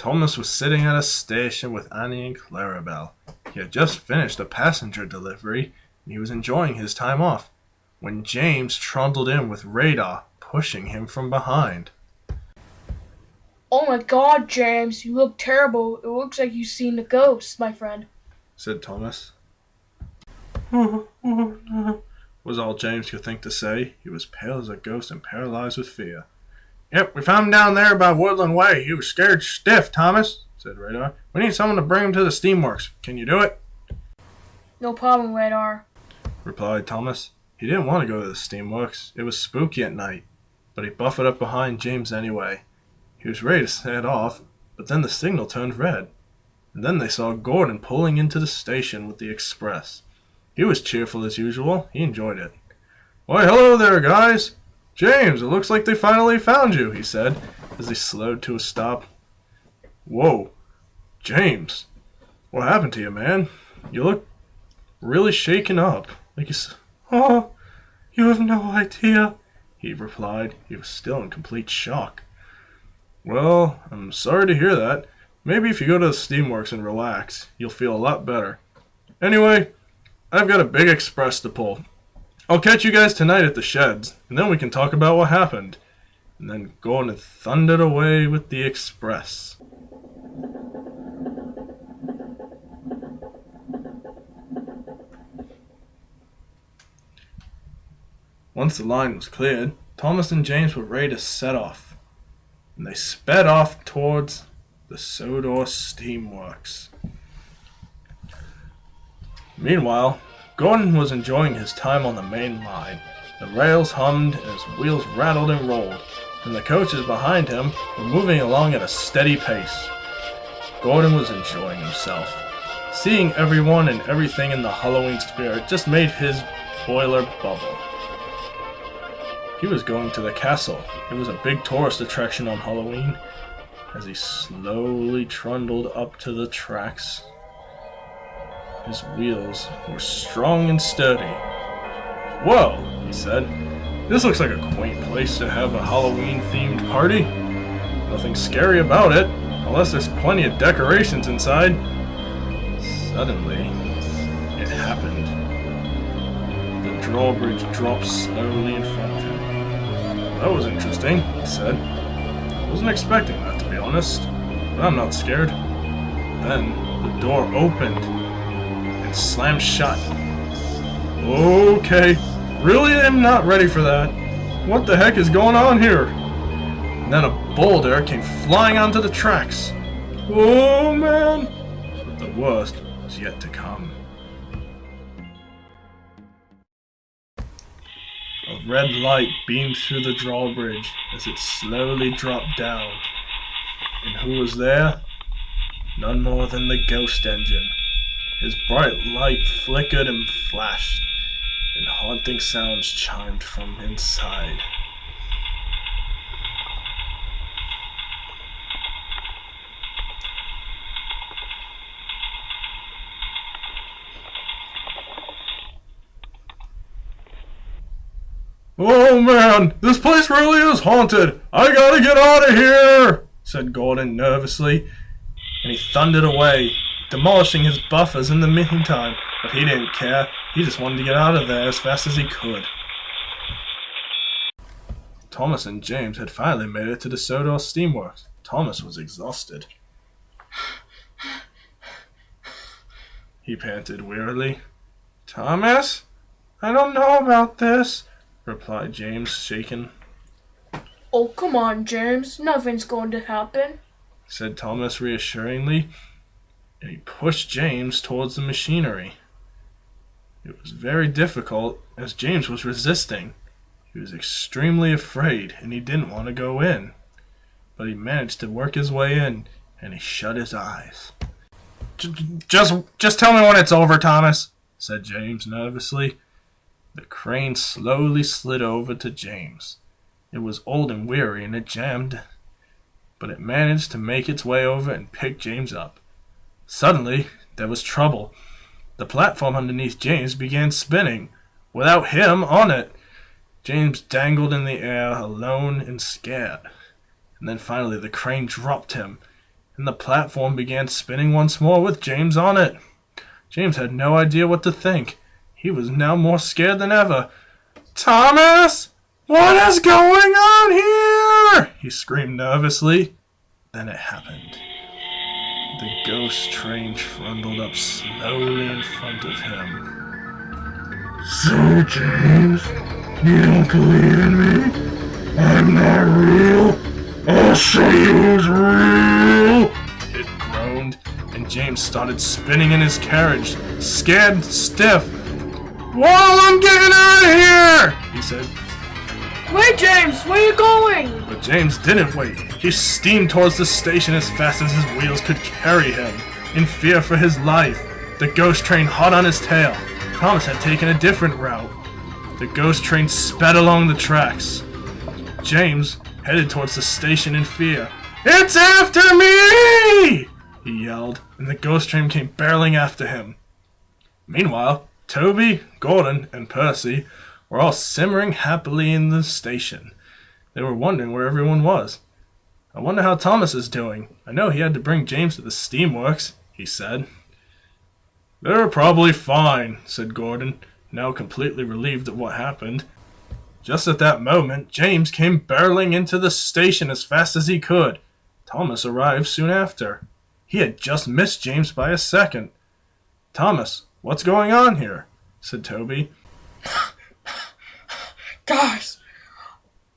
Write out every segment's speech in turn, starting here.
Thomas was sitting at a station with Annie and Clarabelle. He had just finished a passenger delivery, and he was enjoying his time off, when James trundled in with Radar, pushing him from behind. "Oh my God, James, you look terrible. It looks like you've seen a ghost, my friend," said Thomas. Was all James could think to say. He was pale as a ghost and paralyzed with fear. "Yep, we found him down there by Woodland Way. He was scared stiff, Thomas," said Radar. "We need someone to bring him to the steamworks. Can you do it?" "No problem, Radar," replied Thomas. He didn't want to go to the steamworks. It was spooky at night, but he buffered up behind James anyway. He was ready to set off, but then the signal turned red, and then they saw Gordon pulling into the station with the express. He was cheerful as usual. He enjoyed it. "Why, hello there, guys! James, it looks like they finally found you," he said, as he slowed to a stop. "Whoa, James, what happened to you, man? You look really shaken up. Oh, you have no idea," he replied. He was still in complete shock. "Well, I'm sorry to hear that. Maybe if you go to the steamworks and relax, you'll feel a lot better. Anyway, I've got a big express to pull. I'll catch you guys tonight at the sheds, and then we can talk about what happened." And then Gordon thundered away with the express. Once the line was cleared, Thomas and James were ready to set off, and they sped off towards the Sodor Steamworks. Meanwhile, Gordon was enjoying his time on the main line. The rails hummed as wheels rattled and rolled, and the coaches behind him were moving along at a steady pace. Gordon was enjoying himself. Seeing everyone and everything in the Halloween spirit just made his boiler bubble. He was going to the castle. It was a big tourist attraction on Halloween. As he slowly trundled up to the tracks, his wheels were strong and sturdy. "Well," he said, "this looks like a quaint place to have a Halloween-themed party. Nothing scary about it, unless there's plenty of decorations inside." Suddenly, it happened. The drawbridge dropped slowly in front of him. "That was interesting," he said. "I wasn't expecting that, to be honest, but I'm not scared." Then the door opened and slammed shut. "Okay, really am not ready for that. What the heck is going on here?" And then a boulder came flying onto the tracks. "Oh man!" But the worst was yet to come. A red light beamed through the drawbridge as it slowly dropped down. And who was there? None more than the ghost engine. His bright light flickered and flashed, and haunting sounds chimed from inside. "Oh man, this place really is haunted! I gotta get out of here!" said Gordon nervously, and he thundered away, demolishing his buffers in the meantime. But he didn't care. He just wanted to get out of there as fast as he could. Thomas and James had finally made it to the Sodor Steamworks. Thomas was exhausted. He panted wearily. "Thomas, I don't know about this," replied James, shaken. "Oh, come on, James. Nothing's going to happen," said Thomas reassuringly, and he pushed James towards the machinery. It was very difficult, as James was resisting. He was extremely afraid, and he didn't want to go in. But he managed to work his way in, and he shut his eyes. Just tell me when it's over, Thomas," said James nervously. The crane slowly slid over to James. It was old and weary, and it jammed, but it managed to make its way over and pick James up. Suddenly, there was trouble. The platform underneath James began spinning, without him on it. James dangled in the air, alone and scared. And then finally the crane dropped him, and the platform began spinning once more with James on it. James had no idea what to think. He was now more scared than ever. "Thomas! What is going on here?" he screamed nervously. Then it happened. The ghost train trundled up slowly in front of him. So, James, you don't believe in me? I'm not real. I'll show you who's real. It groaned, and James started spinning in his carriage, scared and stiff. "Whoa, I'm getting out of here!" he said. Wait, James, where are you going? But James didn't wait. He steamed towards the station as fast as his wheels could carry him. In fear for his life, the ghost train hot on his tail. Thomas had taken a different route. The ghost train sped along the tracks. James headed towards the station in fear. "It's after me!" he yelled, and the ghost train came barreling after him. Meanwhile, Toby, Gordon, and Percy were all simmering happily in the station. They were wondering where everyone was. "I wonder how Thomas is doing. I know he had to bring James to the steamworks," he said. "They're probably fine," said Gordon, now completely relieved at what happened. Just at that moment, James came barreling into the station as fast as he could. Thomas arrived soon after. He had just missed James by a second. "Thomas, what's going on here?" said Toby. Guys,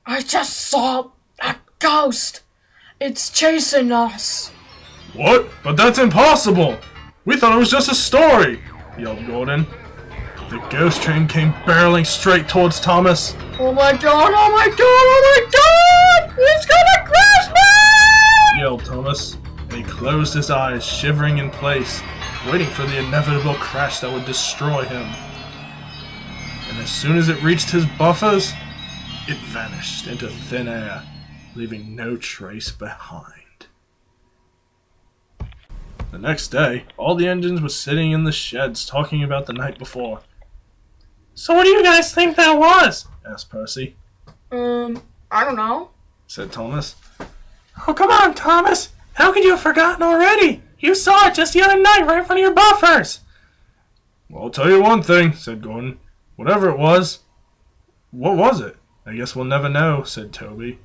I just saw a ghost. It's chasing us. "What? But that's impossible! We thought it was just a story!" yelled Gordon. The ghost train came barreling straight towards Thomas. Oh my god, oh my god, oh my god! It's gonna crash me! Yelled Thomas, and he closed his eyes, shivering in place, waiting for the inevitable crash that would destroy him. And as soon as it reached his buffers, it vanished into thin air, leaving no trace behind. The next day, all the engines were sitting in the sheds talking about the night before. "So what do you guys think that was?" asked Percy. I don't know. Said Thomas. Oh, come on, Thomas. How could you have forgotten already? You saw it just the other night right in front of your buffers. "Well, I'll tell you one thing," said Gordon. "Whatever it was, what was it? I guess we'll never know," said Toby.